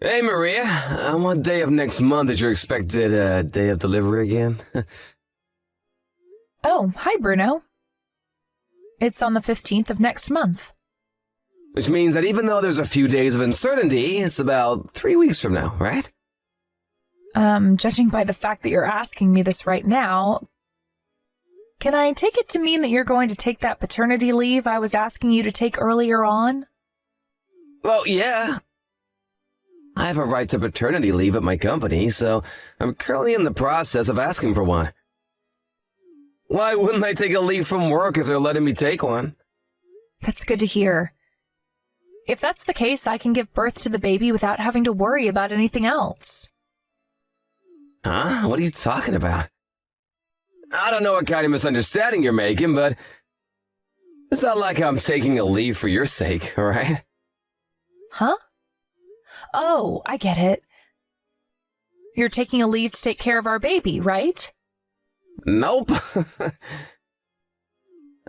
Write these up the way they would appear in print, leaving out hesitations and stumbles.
Hey, Maria. On what day of next month is your expected day of delivery again? Oh, hi, Bruno. It's on the 15th of next month. Which means that even though there's a few days of uncertainty, it's about 3 weeks from now, right? Judging by the fact that you're asking me this right now, can I take it to mean that you're going to take that paternity leave I was asking you to take earlier on? Well, yeah. I have a right to paternity leave at my company, so I'm currently in the process of asking for one. Why wouldn't I take a leave from work if they're letting me take one? That's good to hear. If that's the case, I can give birth to the baby without having to worry about anything else. Huh? What are you talking about? I don't know what kind of misunderstanding you're making, but it's not like I'm taking a leave for your sake, all right? Huh? Oh, I get it. You're taking a leave to take care of our baby, right? Nope.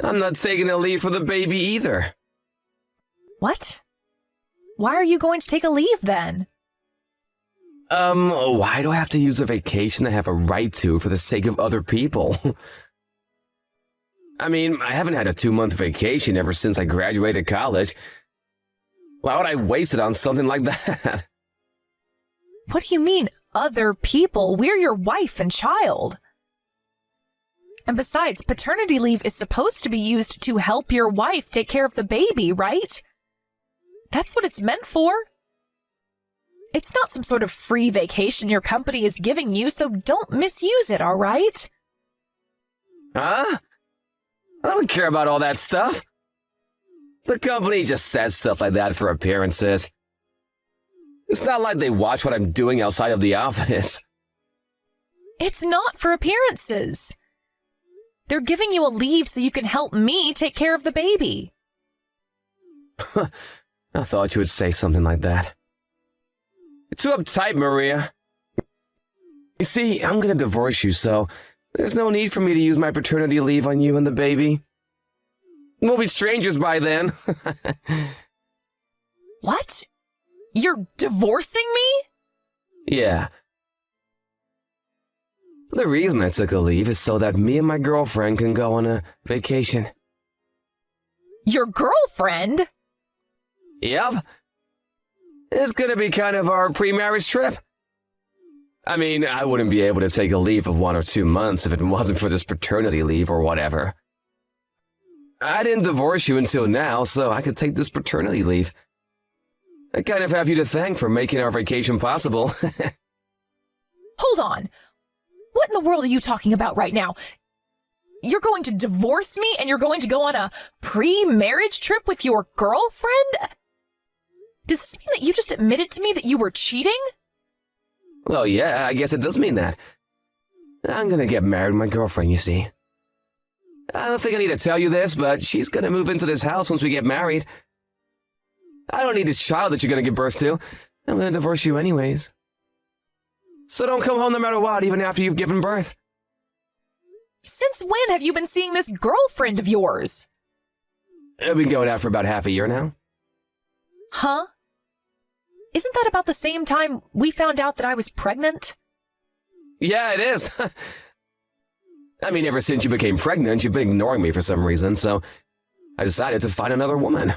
I'm not taking a leave for the baby either. What? Why are you going to take a leave then? Why do I have to use a vacation I have a right to for the sake of other people? I mean, I haven't had a 2-month vacation ever since I graduated college. Why would I waste it on something like that? What do you mean, other people? We're your wife and child. And besides, paternity leave is supposed to be used to help your wife take care of the baby, right? That's what it's meant for. It's not some sort of free vacation your company is giving you, so don't misuse it, all right? Huh? I don't care about all that stuff. The company just says stuff like that for appearances. It's not like they watch what I'm doing outside of the office. It's not for appearances. They're giving you a leave so you can help me take care of the baby. I thought you would say something like that. You're too uptight, Maria. You see, I'm gonna divorce you, so there's no need for me to use my paternity leave on you and the baby. We'll be strangers by then. What? You're divorcing me? Yeah. The reason I took a leave is so that me and my girlfriend can go on a vacation. Your girlfriend? Yep. It's gonna be kind of our pre-marriage trip. I mean, I wouldn't be able to take a leave of 1 or 2 months if it wasn't for this paternity leave or whatever. I didn't divorce you until now, so I could take this paternity leave. I kind of have you to thank for making our vacation possible. Hold on. What in the world are you talking about right now? You're going to divorce me and you're going to go on a pre-marriage trip with your girlfriend? Does this mean that you just admitted to me that you were cheating? Well, yeah, I guess it does mean that. I'm gonna get married with my girlfriend, you see. I don't think I need to tell you this, but she's gonna move into this house once we get married. I don't need this child that you're gonna give birth to. I'm gonna divorce you anyways. So don't come home no matter what, even after you've given birth. Since when have you been seeing this girlfriend of yours? I've been going out for about half a year now. Huh? Isn't that about the same time we found out that I was pregnant? Yeah, it is. I mean, ever since you became pregnant, you've been ignoring me for some reason, so I decided to find another woman.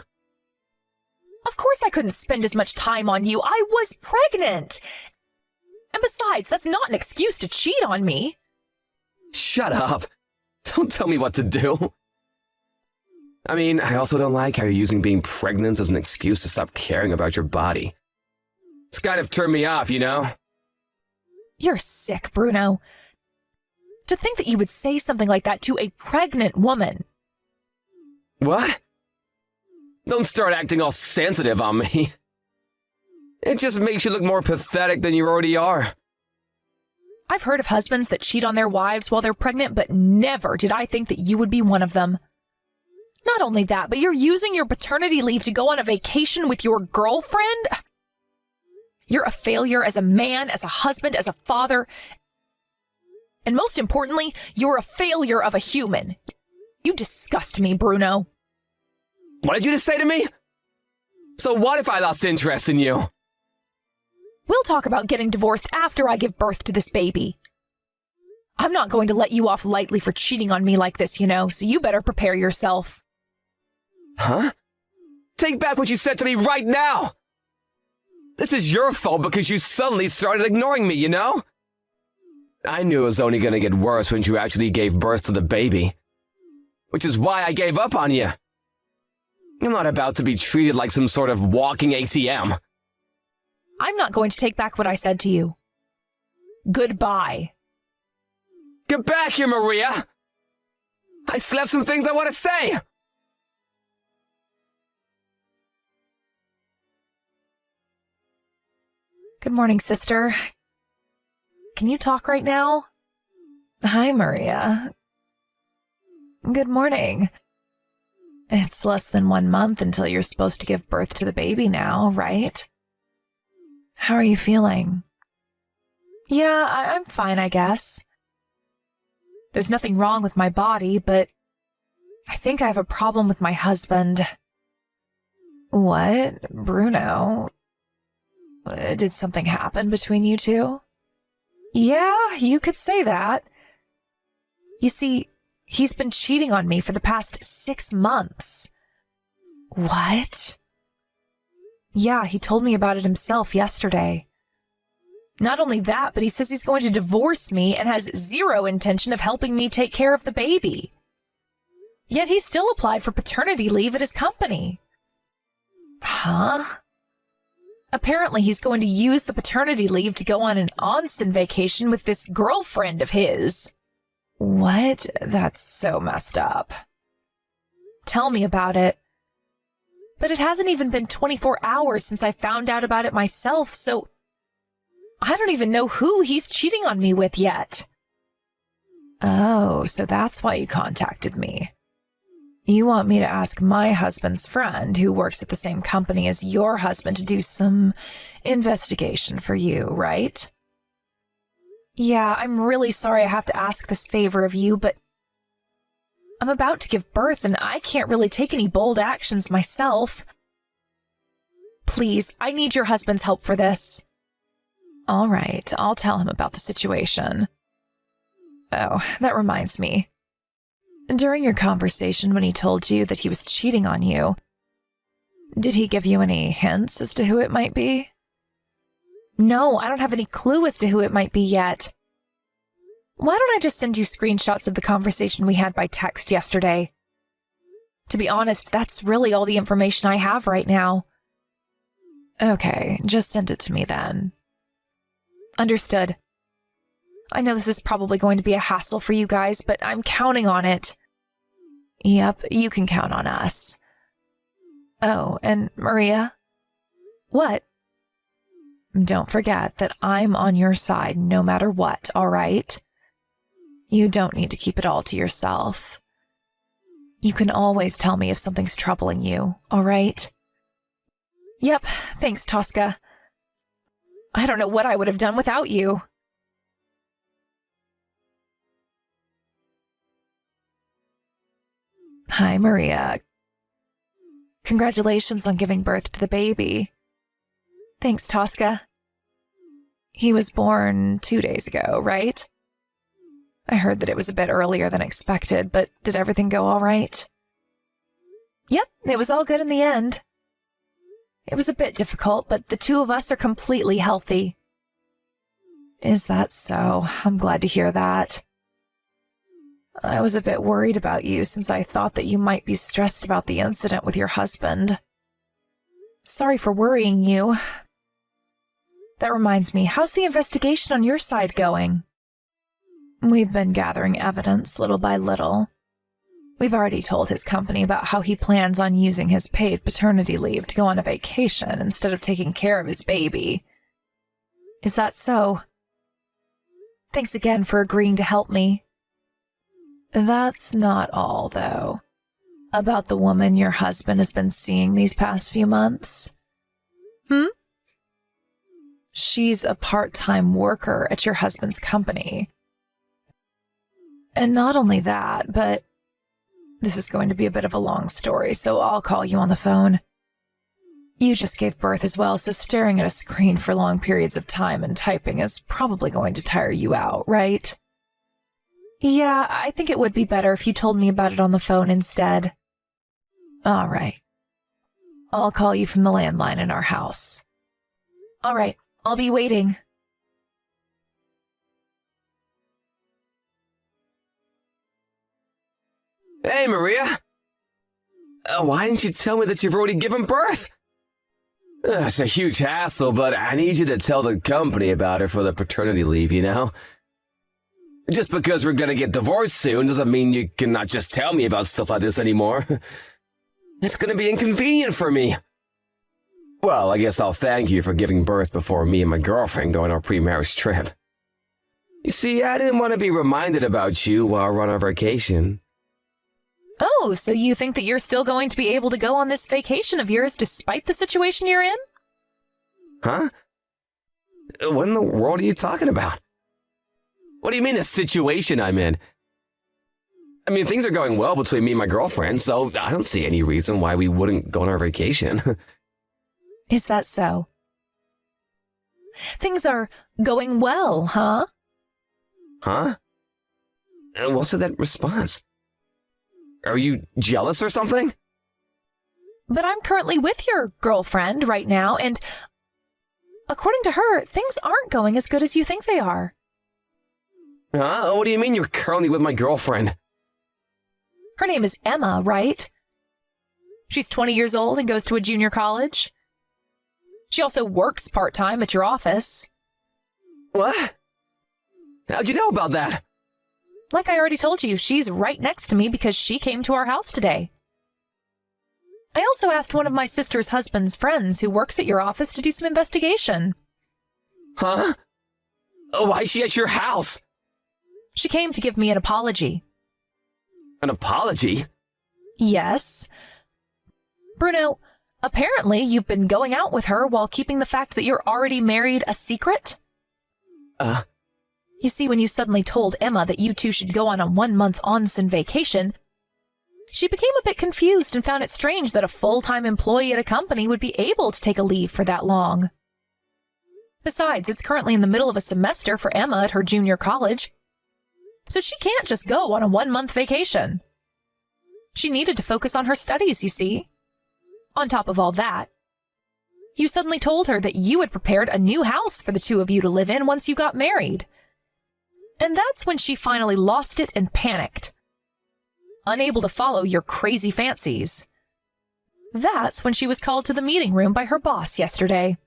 Of course I couldn't spend as much time on you. I was pregnant. And besides, that's not an excuse to cheat on me. Shut up. Don't tell me what to do. I mean, I also don't like how you're using being pregnant as an excuse to stop caring about your body. It's kind of turned me off, you know? You're sick, Bruno. To think that you would say something like that to a pregnant woman. What? Don't start acting all sensitive on me. It just makes you look more pathetic than you already are. I've heard of husbands that cheat on their wives while they're pregnant, but never did I think that you would be one of them. Not only that, but you're using your paternity leave to go on a vacation with your girlfriend? You're a failure as a man, as a husband, as a father. And most importantly, you're a failure of a human. You disgust me, Bruno. What did you just say to me? So what if I lost interest in you? We'll talk about getting divorced after I give birth to this baby. I'm not going to let you off lightly for cheating on me like this, so you better prepare yourself. Huh? Take back what you said to me right now! This is your fault because you suddenly started ignoring me, I knew it was only gonna get worse when you actually gave birth to the baby. Which is why I gave up on you. I'm not about to be treated like some sort of walking ATM. I'm not going to take back what I said to you. Goodbye. Get back here, Maria! I still have some things I want to say! Good morning, sister. Can you talk right now? Hi, Maria. Good morning. It's less than 1 month until you're supposed to give birth to the baby now, right? How are you feeling? Yeah, I'm fine, I guess. There's nothing wrong with my body, but I think I have a problem with my husband. What? Bruno? Did something happen between you two? Yeah, you could say that. You see, he's been cheating on me for the past 6 months. What? Yeah, he told me about it himself yesterday. Not only that, but he says he's going to divorce me and has zero intention of helping me take care of the baby. Yet he still applied for paternity leave at his company. Huh? Apparently he's going to use the paternity leave to go on an onsen vacation with this girlfriend of his. What? That's so messed up. Tell me about it. But it hasn't even been 24 hours since I found out about it myself, so I don't even know who he's cheating on me with yet. Oh, so that's why you contacted me. You want me to ask my husband's friend, who works at the same company as your husband, to do some investigation for you, right? Yeah, I'm really sorry I have to ask this favor of you, but I'm about to give birth and I can't really take any bold actions myself. Please, I need your husband's help for this. All right, I'll tell him about the situation. Oh, that reminds me. During your conversation when he told you that he was cheating on you, did he give you any hints as to who it might be? No, I don't have any clue as to who it might be yet. Why don't I just send you screenshots of the conversation we had by text yesterday? To be honest, that's really all the information I have right now. Okay, just send it to me then. Understood. I know this is probably going to be a hassle for you guys, but I'm counting on it. Yep, you can count on us. Oh, and Maria? What? Don't forget that I'm on your side no matter what, all right? You don't need to keep it all to yourself. You can always tell me if something's troubling you, all right? Yep, thanks, Tosca. I don't know what I would have done without you. Hi, Maria. Congratulations on giving birth to the baby. Thanks, Tosca. He was born 2 days ago, right? I heard that it was a bit earlier than expected, but did everything go all right? Yep, it was all good in the end. It was a bit difficult, but the two of us are completely healthy. Is that so? I'm glad to hear that. I was a bit worried about you since I thought that you might be stressed about the incident with your husband. Sorry for worrying you. That reminds me, how's the investigation on your side going? We've been gathering evidence little by little. We've already told his company about how he plans on using his paid paternity leave to go on a vacation instead of taking care of his baby. Is that so? Thanks again for agreeing to help me. That's not all, though. About the woman your husband has been seeing these past few months. She's a part-time worker at your husband's company. And not only that, but this is going to be a bit of a long story, so I'll call you on the phone. You just gave birth as well, so staring at a screen for long periods of time and typing is probably going to tire you out, right? Yeah, I think it would be better if you told me about it on the phone instead. All right. I'll call you from the landline in our house. All right, I'll be waiting. Hey, Maria. Why didn't you tell me that you've already given birth? It's a huge hassle, but I need you to tell the company about it for the paternity leave, you know? Just because we're gonna get divorced soon doesn't mean you cannot just tell me about stuff like this anymore. It's gonna be inconvenient for me. Well, I guess I'll thank you for giving birth before me and my girlfriend go on our pre-marriage trip. You see, I didn't want to be reminded about you while we're on our vacation. Oh, so you think that you're still going to be able to go on this vacation of yours despite the situation you're in? Huh? What in the world are you talking about? What do you mean the situation I'm in? I mean, things are going well between me and my girlfriend, so I don't see any reason why we wouldn't go on our vacation. Is that so? Things are going well, huh? Huh? What's with that response? Are you jealous or something? But I'm currently with your girlfriend right now, and according to her, things aren't going as good as you think they are. Huh? What do you mean you're currently with my girlfriend? Her name is Emma, right? She's 20 years old and goes to a junior college. She also works part-time at your office. What? How'd you know about that? Like I already told you, she's right next to me because she came to our house today. I also asked one of my sister's husband's friends who works at your office to do some investigation. Huh? Why is she at your house? She came to give me an apology. An apology? Yes. Bruno, apparently you've been going out with her while keeping the fact that you're already married a secret? You see, when you suddenly told Emma that you two should go on a 1-month onsen vacation, she became a bit confused and found it strange that a full-time employee at a company would be able to take a leave for that long. Besides, it's currently in the middle of a semester for Emma at her junior college, so she can't just go on a 1-month vacation. She needed to focus on her studies, you see. On top of all that, you suddenly told her that you had prepared a new house for the two of you to live in once you got married. And that's when she finally lost it and panicked, unable to follow your crazy fancies. That's when she was called to the meeting room by her boss yesterday.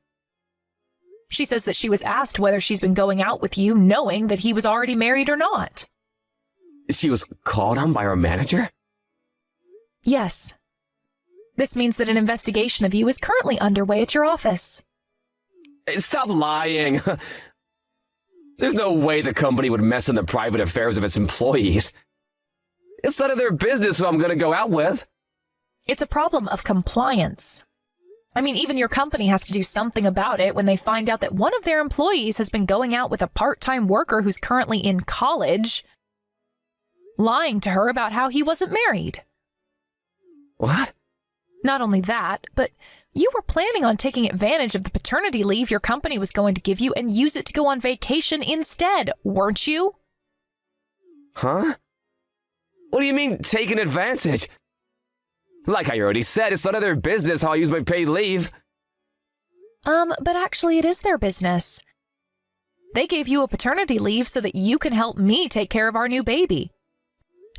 She says that she was asked whether she's been going out with you knowing that he was already married or not. She was called on by her manager? Yes. This means that an investigation of you is currently underway at your office. Stop lying! There's no way the company would mess in the private affairs of its employees. It's none of their business who I'm going to go out with. It's a problem of compliance. I mean, even your company has to do something about it when they find out that one of their employees has been going out with a part-time worker who's currently in college, lying to her about how he wasn't married. What? Not only that, but you were planning on taking advantage of the paternity leave your company was going to give you and use it to go on vacation instead, weren't you? Huh? What do you mean, taking advantage? Like I already said, it's none of their business how I use my paid leave. But actually it is their business. They gave you a paternity leave so that you can help me take care of our new baby.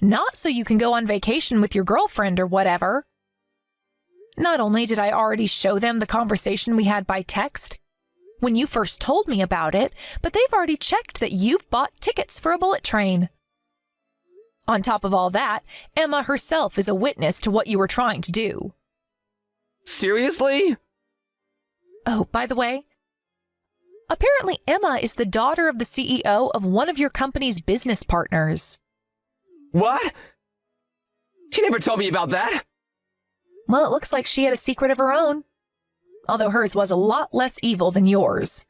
Not so you can go on vacation with your girlfriend or whatever. Not only did I already show them the conversation we had by text when you first told me about it, but they've already checked that you've bought tickets for a bullet train. On top of all that, Emma herself is a witness to what you were trying to do. Seriously? Oh, by the way, apparently Emma is the daughter of the CEO of one of your company's business partners. What? She never told me about that. Well, it looks like she had a secret of her own, although hers was a lot less evil than yours.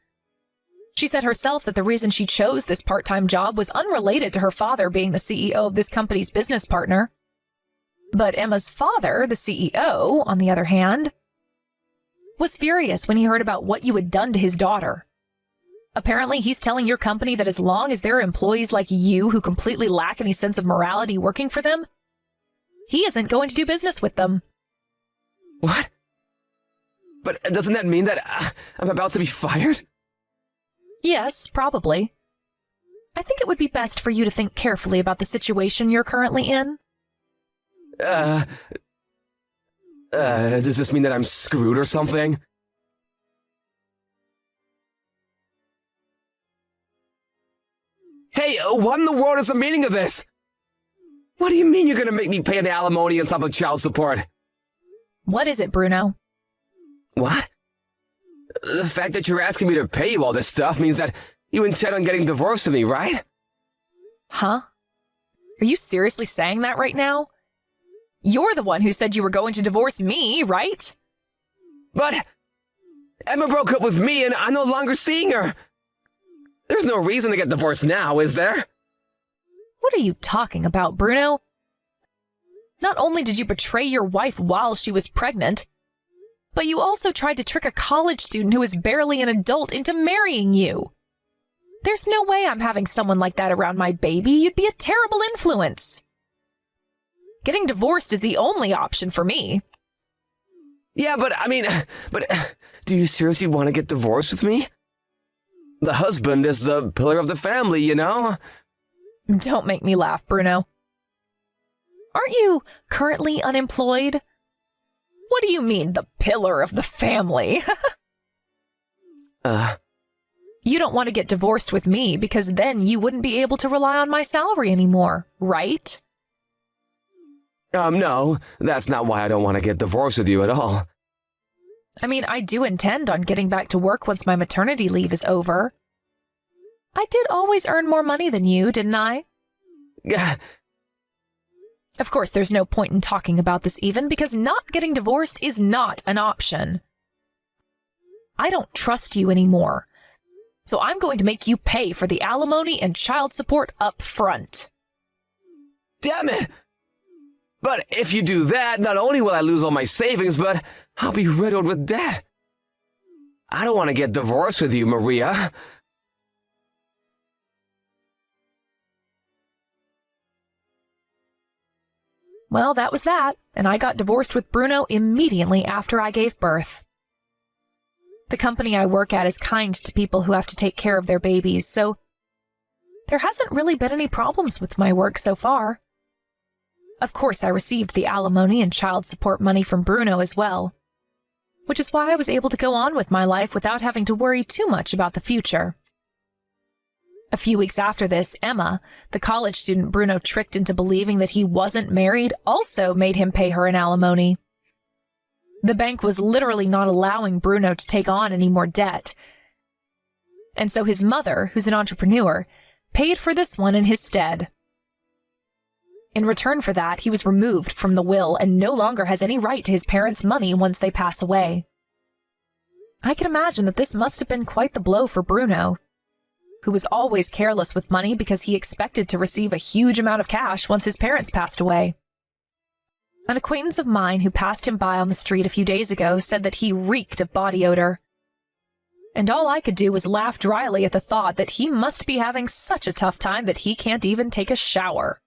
She said herself that the reason she chose this part-time job was unrelated to her father being the CEO of this company's business partner. But Emma's father, the CEO, on the other hand, was furious when he heard about what you had done to his daughter. Apparently, he's telling your company that as long as there are employees like you who completely lack any sense of morality working for them, he isn't going to do business with them. What? But doesn't that mean that I'm about to be fired? Yes, probably. I think it would be best for you to think carefully about the situation you're currently in. Does this mean that I'm screwed or something? Hey, what in the world is the meaning of this? What do you mean you're gonna make me pay an alimony on top of child support? What is it, Bruno? What? The fact that you're asking me to pay you all this stuff means that you intend on getting divorced with me, right? Huh? Are you seriously saying that right now? You're the one who said you were going to divorce me, right? But Emma broke up with me and I'm no longer seeing her. There's no reason to get divorced now, is there? What are you talking about, Bruno? Not only did you betray your wife while she was pregnant, but you also tried to trick a college student who is barely an adult into marrying you. There's no way I'm having someone like that around my baby. You'd be a terrible influence. Getting divorced is the only option for me. Yeah, but do you seriously want to get divorced with me? The husband is the pillar of the family, you know? Don't make me laugh, Bruno. Aren't you currently unemployed? What do you mean, the pillar of the family? You don't want to get divorced with me because then you wouldn't be able to rely on my salary anymore, right? No, that's not why I don't want to get divorced with you at all. I mean, I do intend on getting back to work once my maternity leave is over. I did always earn more money than you, didn't I? Of course, there's no point in talking about this even, because not getting divorced is not an option. I don't trust you anymore, so I'm going to make you pay for the alimony and child support up front. Damn it! But if you do that, not only will I lose all my savings, but I'll be riddled with debt. I don't want to get divorced with you, Maria. Well, that was that, and I got divorced with Bruno immediately after I gave birth. The company I work at is kind to people who have to take care of their babies, so there hasn't really been any problems with my work so far. Of course, I received the alimony and child support money from Bruno as well, which is why I was able to go on with my life without having to worry too much about the future. A few weeks after this, Emma, the college student Bruno tricked into believing that he wasn't married, also made him pay her an alimony. The bank was literally not allowing Bruno to take on any more debt, and so his mother, who's an entrepreneur, paid for this one in his stead. In return for that, he was removed from the will and no longer has any right to his parents' money once they pass away. I can imagine that this must have been quite the blow for Bruno, who was always careless with money because he expected to receive a huge amount of cash once his parents passed away. An acquaintance of mine who passed him by on the street a few days ago said that he reeked of body odor. And all I could do was laugh dryly at the thought that he must be having such a tough time that he can't even take a shower.